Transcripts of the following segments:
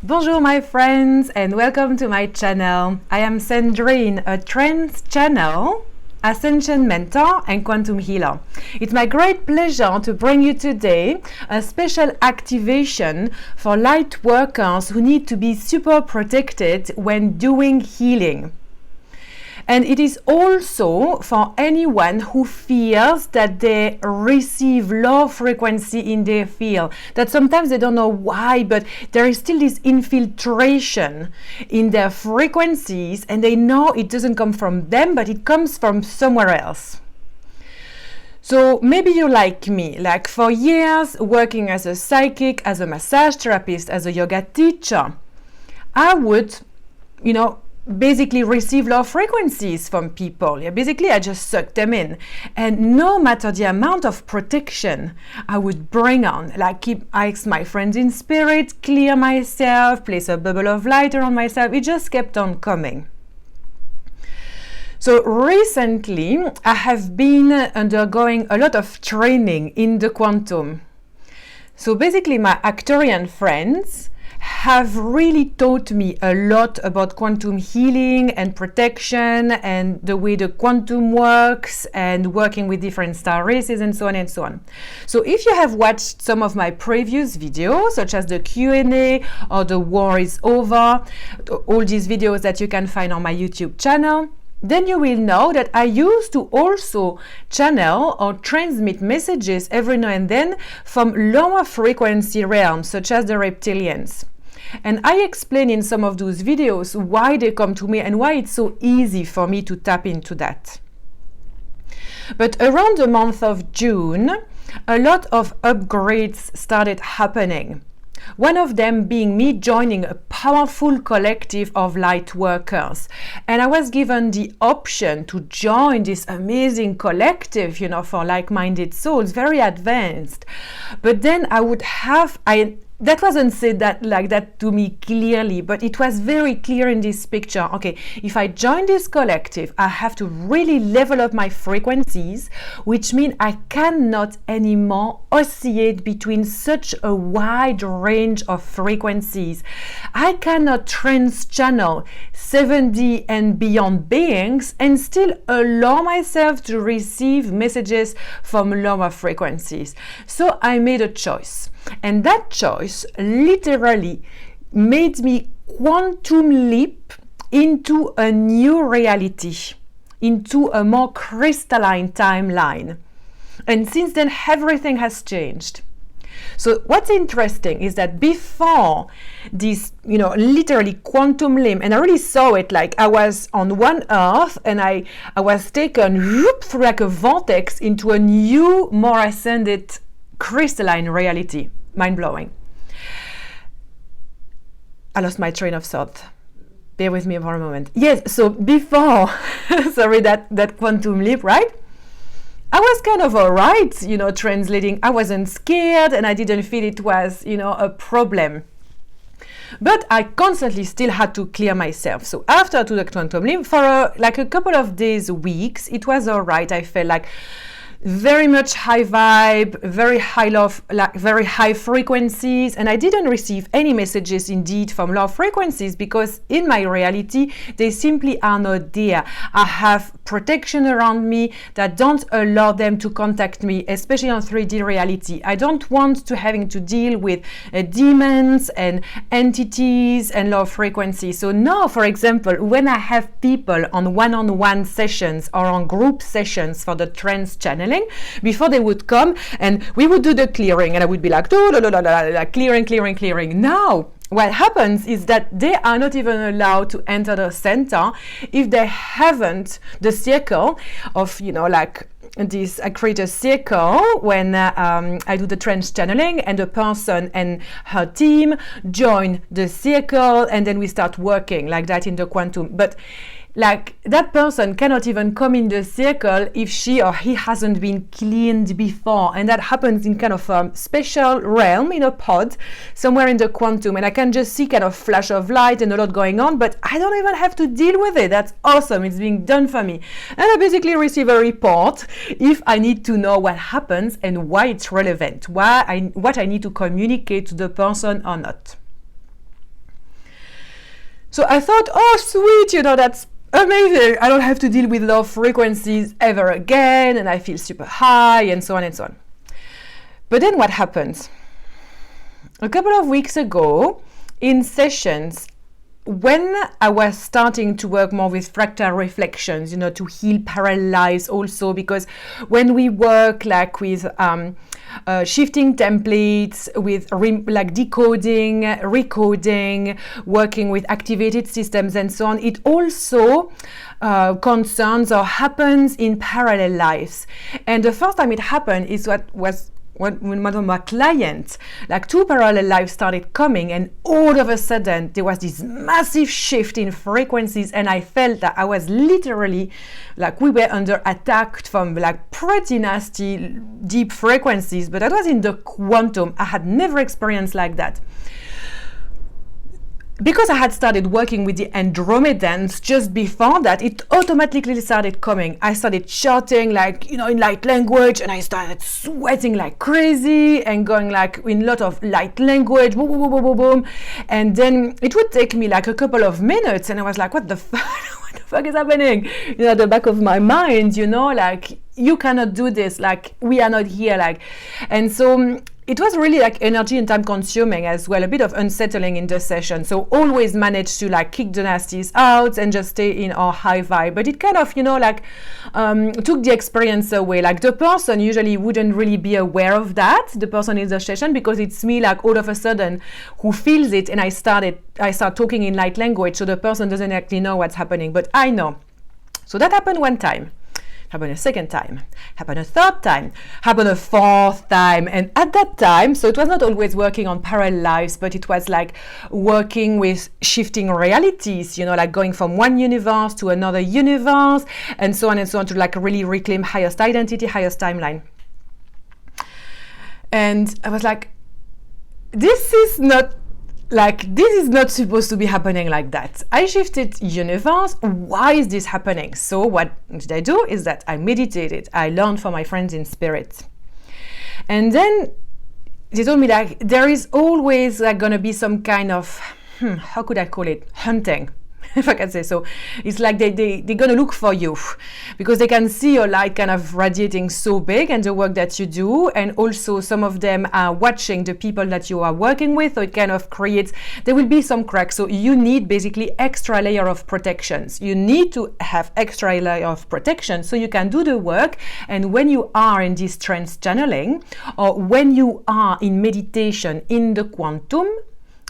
Bonjour my friends and welcome to my channel. I am Sandrine, a trance channel, Ascension mentor and quantum healer. It's my great pleasure to bring you today a special activation for light workers who need to be super protected when doing healing. And it is also for anyone who feels that they receive low frequency in their field, that sometimes they don't know why, but there is still this infiltration in their frequencies and they know it doesn't come from them, but it comes from somewhere else. So maybe you're like me, like for years working as a psychic, as a massage therapist, as a yoga teacher, I would, basically receive low frequencies from people. Basically I just suck them in, and no matter the amount of protection I would bring on, like I ask my friends in spirit, clear myself, place a bubble of light around myself, it just kept on coming. So recently I have been undergoing a lot of training in the quantum. So basically my Arcturian friends have really taught me a lot about quantum healing and protection and the way the quantum works and working with different star races and so on and so on. So if you have watched some of my previous videos, such as the Q&A or the War is Over, all these videos that you can find on my YouTube channel, then you will know that I used to also channel or transmit messages every now and then from lower frequency realms, such as the reptilians. And I explain in some of those videos why they come to me and why it's so easy for me to tap into that. But around the month of June, a lot of upgrades started happening. One of them being me joining a powerful collective of light workers. And I was given the option to join this amazing collective, for like-minded souls, very advanced. But then that wasn't said like that to me clearly, but it was very clear in this picture. Okay, if I join this collective, I have to really level up my frequencies, which means I cannot anymore oscillate between such a wide range of frequencies. I cannot trans-channel 7D and beyond beings and still allow myself to receive messages from lower frequencies. So I made a choice. And that choice literally made me quantum leap into a new reality, into a more crystalline timeline. And since then, everything has changed. So what's interesting is that before this, literally quantum leap, and I really saw it like I was on one earth and I was taken through like a vortex into a new, more ascended crystalline reality. Mind-blowing. I lost my train of thought. Bear with me for a moment. Yes, so before, sorry, that quantum leap, right? I was kind of all right, translating. I wasn't scared and I didn't feel it was, a problem. But I constantly still had to clear myself. So after the quantum leap, for a couple of days, weeks, it was all right. I felt like very much high vibe, very high love, very high frequencies, and I didn't receive any messages indeed from low frequencies because in my reality they simply are not there. I have protection around me that don't allow them to contact me, especially on 3D reality. I don't want to having to deal with demons and entities and low frequencies. So now, for example, when I have people on one-on-one sessions or on group sessions for the trance channeling, before they would come and we would do the clearing and I would be like clearing. Now what happens is that they are not even allowed to enter the center if they haven't the circle of this. I create a circle when I do the trance channeling and the person and her team join the circle and then we start working like that in the quantum. But like that person cannot even come in the circle if she or he hasn't been cleaned before, and that happens in kind of a special realm in a pod somewhere in the quantum, and I can just see kind of flash of light and a lot going on, but I don't even have to deal with it. That's awesome. It's being done for me, and I basically receive a report if I need to know what happens and why it's relevant, what I need to communicate to the person or not. So I thought, oh, sweet, that's amazing. I don't have to deal with low frequencies ever again, and I feel super high, and so on and so on. But then what happened? A couple of weeks ago, in sessions, when I was starting to work more with fractal reflections, to heal parallel lives also, because when we work like with shifting templates, with like decoding, recoding, working with activated systems and so on, it also concerns or happens in parallel lives. And the first time it happened is when one of my clients, like 2 parallel lives started coming, and all of a sudden there was this massive shift in frequencies, and I felt that I was literally like we were under attack from like pretty nasty deep frequencies, but that was in the quantum. I had never experienced like that. Because I had started working with the Andromedans just before that, it automatically started coming. I started shouting like, in light language, and I started sweating like crazy and going like in a lot of light language, boom, boom, boom, boom, boom, boom. And then it would take me like a couple of minutes, and I was like, what the fuck? What the fuck is happening? At the back of my mind, like, you cannot do this, like, we are not here, like. And so it was really like energy and time consuming as well, a bit of unsettling in the session. So always managed to like kick the nasties out and just stay in our high vibe. But it kind of, took the experience away. Like the person usually wouldn't really be aware of that, the person in the session, because it's me like all of a sudden who feels it, and I start talking in light language, so the person doesn't actually know what's happening, but I know. So that happened one time. Happened a second time, happened a third time, happened a fourth time. And at that time, so it was not always working on parallel lives, but it was like working with shifting realities, like going from one universe to another universe, and so on, to like really reclaim highest identity, highest timeline. And I was like, this is not supposed to be happening like that. I shifted universe. Why is this happening? So what did I do is that I meditated. I learned from my friends in spirit. And then they told me like there is always like going to be some kind of, how could I call it? Hunting. If I can say so. It's like they're going to look for you because they can see your light kind of radiating so big and the work that you do. And also some of them are watching the people that you are working with. So it kind of there will be some cracks. So you need basically extra layer of protections. You need to have extra layer of protection so you can do the work. And when you are in this trance channeling, or when you are in meditation in the quantum,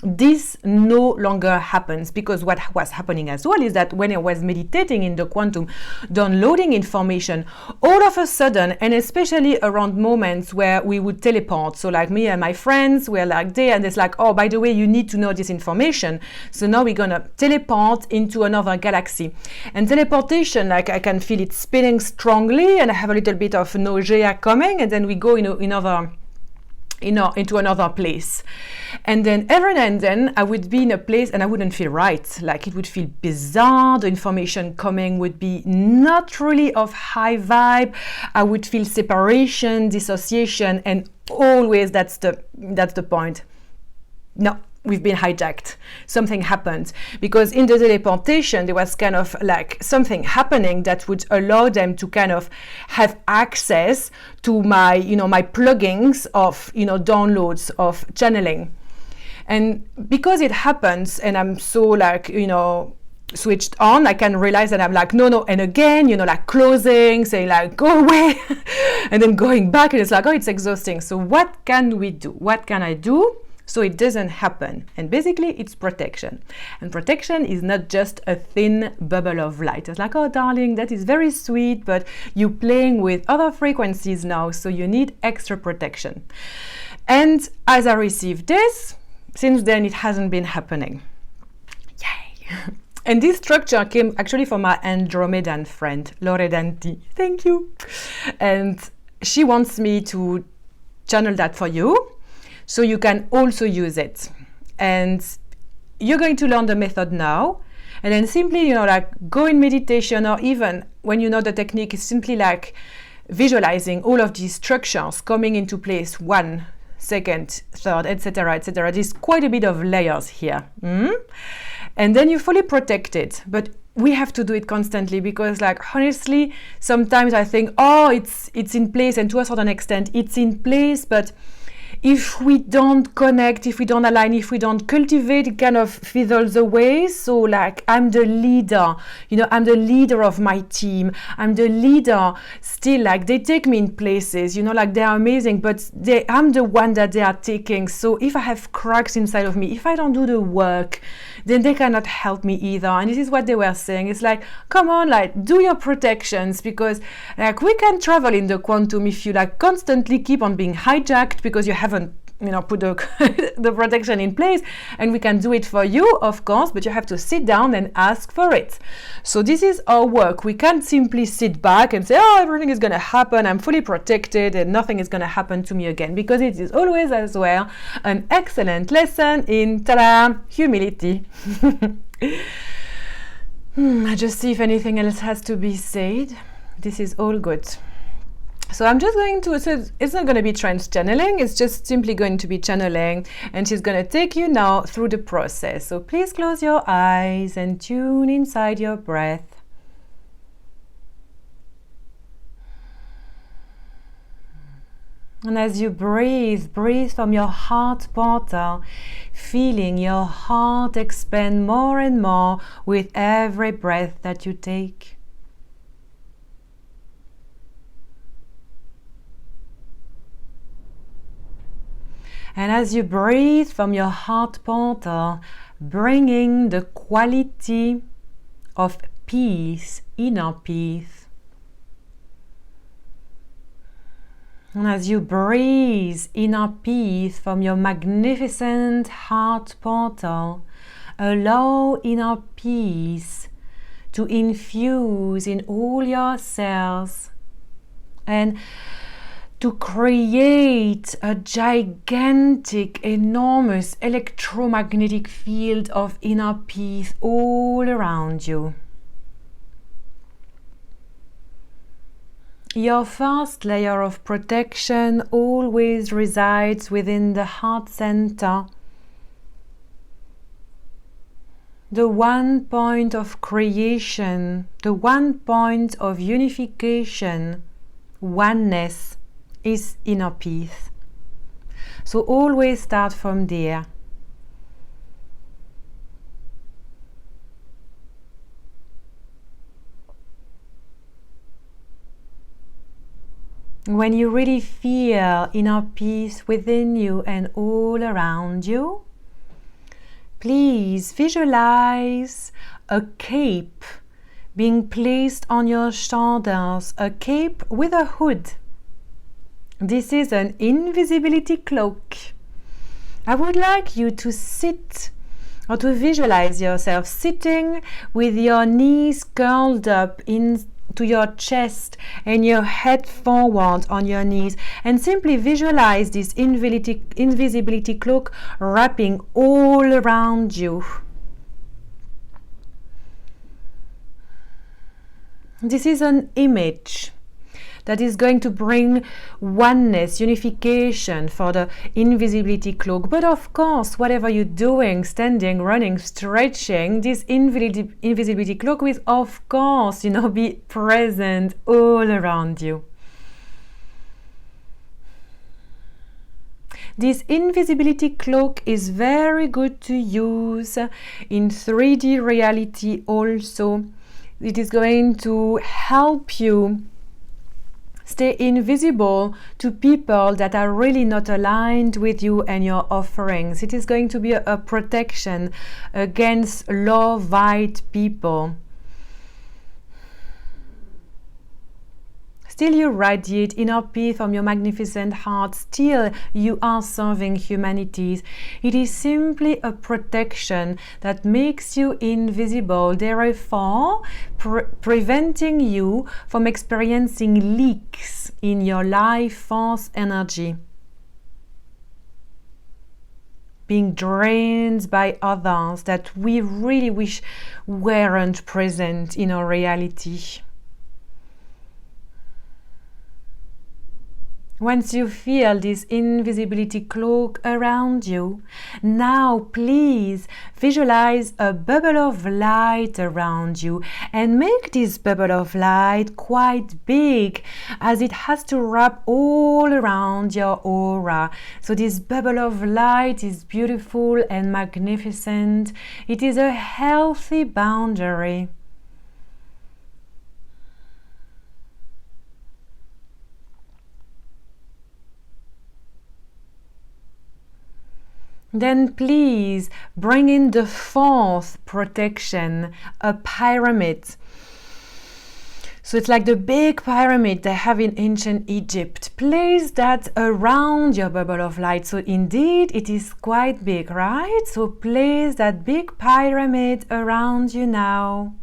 this no longer happens, because what was happening as well is that when I was meditating in the quantum, downloading information, all of a sudden, and especially around moments where we would teleport, so like me and my friends were like there, and it's like, oh, by the way, you need to know this information, so now we're gonna teleport into another galaxy. And teleportation, like I can feel it spinning strongly, and I have a little bit of nausea coming, and then we go into another place. And then every now and then I would be in a place and I wouldn't feel right. Like it would feel bizarre. The information coming would be not really of high vibe. I would feel separation, dissociation, and always that's the point. No, we've been hijacked. Something happened, because in the teleportation there was kind of like something happening that would allow them to kind of have access to my plugins of downloads of channeling. And because it happens and I'm so like switched on, I can realize that I'm like no, and again like closing, saying like go away and then going back, and it's like, oh, it's exhausting. So what can we do? What can I do so it doesn't happen? And basically it's protection. And protection is not just a thin bubble of light. It's like, oh darling, that is very sweet, but you're playing with other frequencies now, so you need extra protection. And as I received this, since then it hasn't been happening. Yay! And this structure came actually from my Andromedan friend, Loredanti. Thank you. And she wants me to channel that for you, so you can also use it. And you're going to learn the method now, and then simply like go in meditation, or even when you know the technique, is simply like visualizing all of these structures coming into place one second, third, etc., etc. There's quite a bit of layers here. And then you're fully protected. But we have to do it constantly because, like, honestly, sometimes I think, oh, it's in place, and to a certain extent it's in place, but if we don't connect, if we don't align, if we don't cultivate, it kind of fizzles away. So, like, I'm the leader, I'm the leader of my team. I'm the leader still, like, they take me in places, like, they're amazing, but I'm the one that they are taking. So if I have cracks inside of me, if I don't do the work, then they cannot help me either. And this is what they were saying. It's like, come on, like, do your protections, because, like, we can travel in the quantum if you, like, constantly keep on being hijacked because you haven't put the protection in place. And we can do it for you, of course, but you have to sit down and ask for it. So this is our work. We can't simply sit back and say, oh, everything is going to happen, I'm fully protected and nothing is going to happen to me again, because it is always as well an excellent lesson in humility. I just see if anything else has to be said. This is all good. So I'm just going to, so it's not going to be trance channeling, it's just simply going to be channeling, and she's going to take you now through the process. So please close your eyes and tune inside your breath. And as you breathe, breathe from your heart portal, feeling your heart expand more and more with every breath that you take. And as you breathe from your heart portal, bringing the quality of peace, inner peace. And as you breathe inner peace from your magnificent heart portal, allow inner peace to infuse in all your cells and to create a gigantic, enormous electromagnetic field of inner peace all around you. Your first layer of protection always resides within the heart center, the one point of creation, the one point of unification, oneness, is inner peace. So always start from there. When you really feel inner peace within you and all around you, please visualize a cape being placed on your shoulders, a cape with a hood. This is an invisibility cloak. I would like you to sit or to visualize yourself sitting with your knees curled up into your chest and your head forward on your knees, and simply visualize this invisibility cloak wrapping all around you. This is an image that is going to bring oneness, unification for the invisibility cloak. But of course, whatever you're doing, standing, running, stretching, this invisibility cloak will, of course, be present all around you. This invisibility cloak is very good to use in 3D reality also. It is going to help you stay invisible to people that are really not aligned with you and your offerings. It is going to be a protection against low-vibe people. Still you radiate inner peace from your magnificent heart. Still you are serving humanities. It is simply a protection that makes you invisible, therefore preventing you from experiencing leaks in your life force energy, being drained by others that we really wish weren't present in our reality. Once you feel this invisibility cloak around you, now please visualize a bubble of light around you and make this bubble of light quite big, as it has to wrap all around your aura. So this bubble of light is beautiful and magnificent. It is a healthy boundary. Then please bring in the fourth protection, a pyramid. So it's like the big pyramid they have in ancient Egypt. Place that around your bubble of light. So indeed it is quite big, right? So place that big pyramid around you now.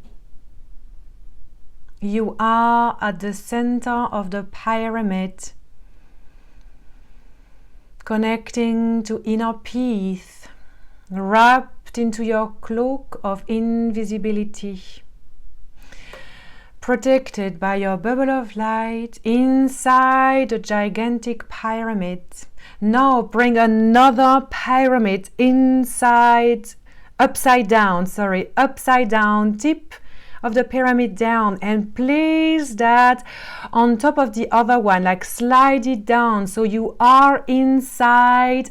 You are at the center of the pyramid, connecting to inner peace, wrapped into your cloak of invisibility, protected by your bubble of light inside a gigantic pyramid. Now bring another pyramid inside, upside down tip of the pyramid down, and place that on top of the other one, like slide it down, so you are inside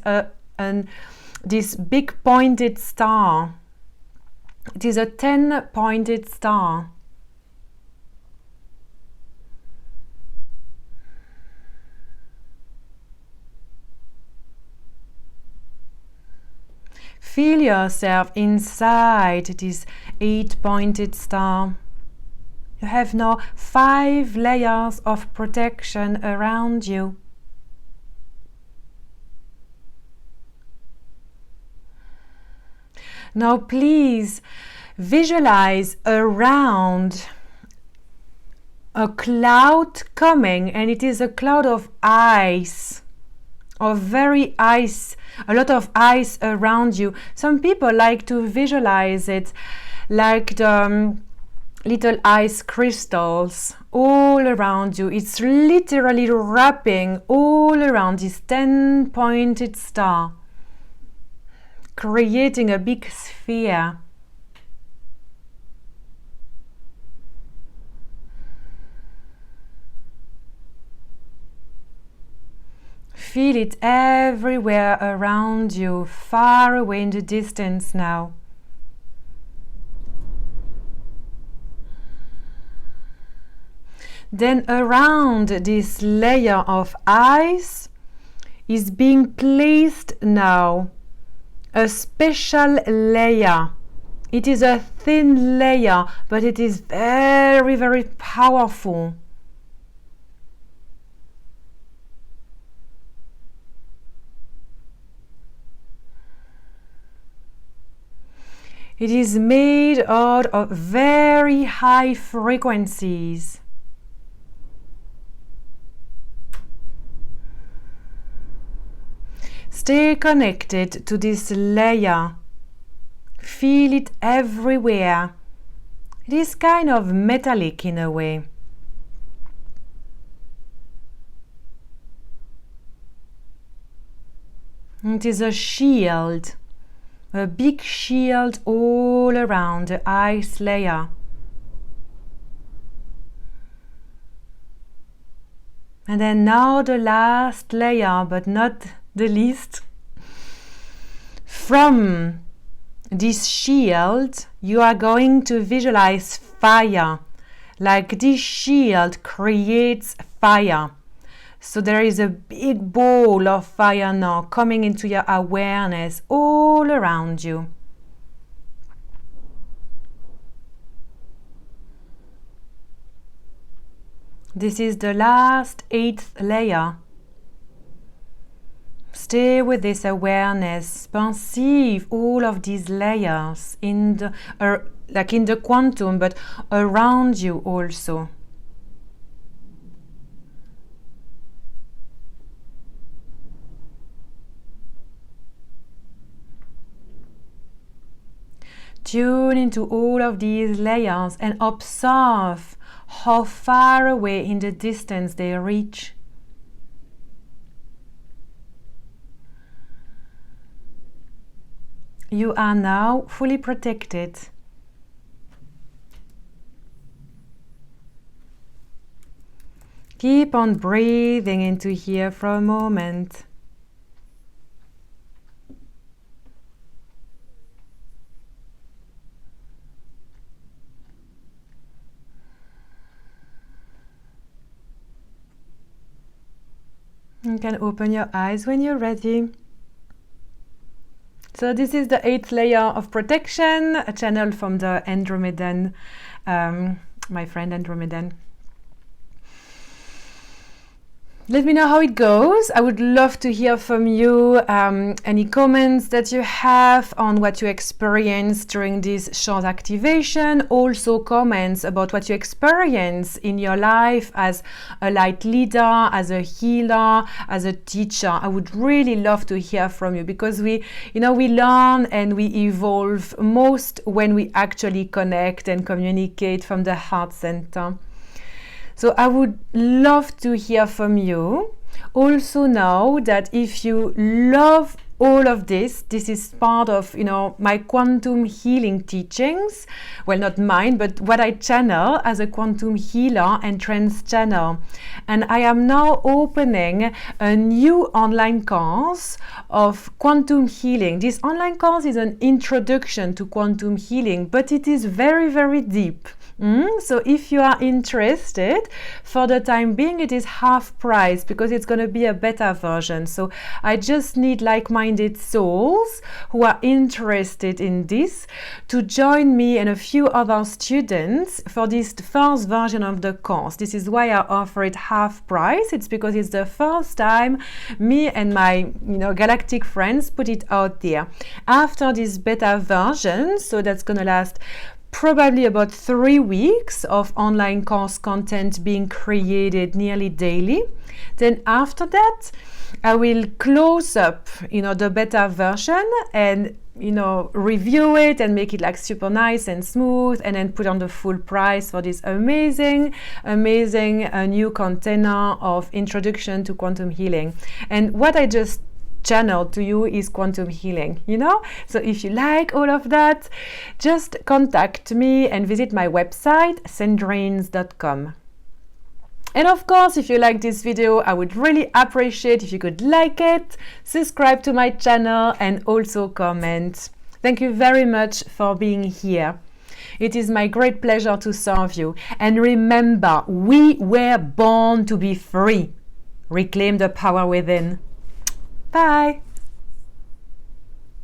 this big pointed star. It is a 10-pointed star. Feel yourself inside this 8-pointed star. You have now 5 layers of protection around you. Now please visualize around a cloud coming, and it is a cloud of ice, of very ice, a lot of ice around you. Some people like to visualize it like the little ice crystals all around you. It's literally wrapping all around this 10-pointed star, creating a big sphere. Feel it everywhere around you, far away in the distance now. Then around this layer of ice is being placed now a special layer. It is a thin layer, but it is very, very powerful. It is made out of very high frequencies. Stay connected to this layer. Feel it everywhere. It is kind of metallic in a way. It is a shield. A big shield all around the ice layer. And then now the last layer, but not the least. From this shield, you are going to visualize fire. Like this shield creates fire. So there is a big ball of fire now coming into your awareness all around you. This is the last 8th layer. Stay with this awareness. Perceive all of these layers in the, like in the quantum, but around you also. Tune into all of these layers and observe how far away in the distance they reach. You are now fully protected. Keep on breathing into here for a moment. You can open your eyes when you're ready. So this is the 8th layer of protection, a channel from the Andromedan, my friend Andromedan. Let me know how it goes. I would love to hear from you. Any comments that you have on what you experienced during this short activation. Also comments about what you experience in your life as a light leader, as a healer, as a teacher. I would really love to hear from you, because we learn and we evolve most when we actually connect and communicate from the heart center. So I would love to hear from you. Also know that if you love all of this is part of, my quantum healing teachings. Well, not mine, but what I channel as a quantum healer and trance channel. And I am now opening a new online course of quantum healing. This online course is an introduction to quantum healing, but it is very, very deep. So if you are interested, for the time being it is half price, because it's going to be a beta version. So I just need like-minded souls who are interested in this to join me and a few other students for this first version of the course. This is why I offer it half price. It's because it's the first time me and my galactic friends put it out there. After this beta version, so that's going to last probably about 3 weeks of online course content being created nearly daily. Then after that, I will close up, the beta version and, review it and make it like super nice and smooth, and then put on the full price for this amazing new container of introduction to quantum healing. And what I just channel to you is quantum healing, So if you like all of that, just contact me and visit my website, sandrines.com. And of course, if you like this video, I would really appreciate if you could like it, subscribe to my channel, and also comment. Thank you very much for being here. It is my great pleasure to serve you. And remember, we were born to be free. Reclaim the power within. Bye.